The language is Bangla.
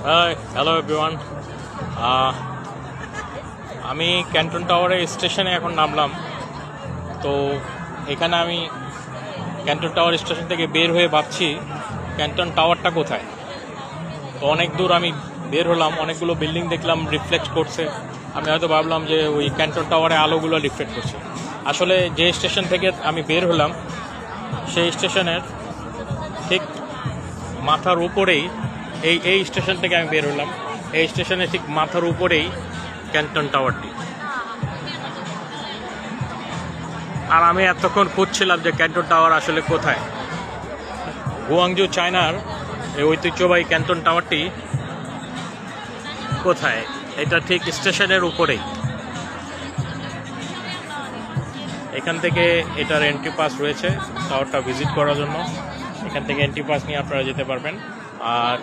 Hello everyone. আমি ক্যান্টন টাওয়ারের স্টেশনে এখন নামলাম। তো এখানে আমি ক্যান্টন টাওয়ার স্টেশন থেকে বের হয়ে ভাবছি ক্যান্টন টাওয়ারটা কোথায়। তো অনেক দূর আমি বের হলাম, অনেকগুলো বিল্ডিং দেখলাম রিফ্লেক্ট করছে। আমি হয়তো ভাবলাম যে ওই ক্যান্টন টাওয়ারে আলোগুলো রিফ্লেক্ট করছে। আসলে যে স্টেশন থেকে আমি বের হলাম সেই স্টেশনের ঠিক মাথার উপরেই এই স্টেশন থেকে আমি বের হলাম, এই স্টেশনের ঠিক মাথার উপরেই ক্যান্টন টাওয়ারটি। আর আমি এতক্ষণ খুঁজছিলাম যে ক্যান্টন টাওয়ার আসলে কোথায়। গুয়াংজু চায়নার এই ঐতিহ্যবাহী ক্যান্টন টাওয়ারটি কোথায়, এটা ঠিক স্টেশনের উপরেই। এখান থেকে এটার এন্ট্রি পাস রয়েছে টাওয়ারটা ভিজিট করার জন্য। এখান থেকে এন্ট্রি পাস নিয়ে আপনারা যেতে পারবেন। আর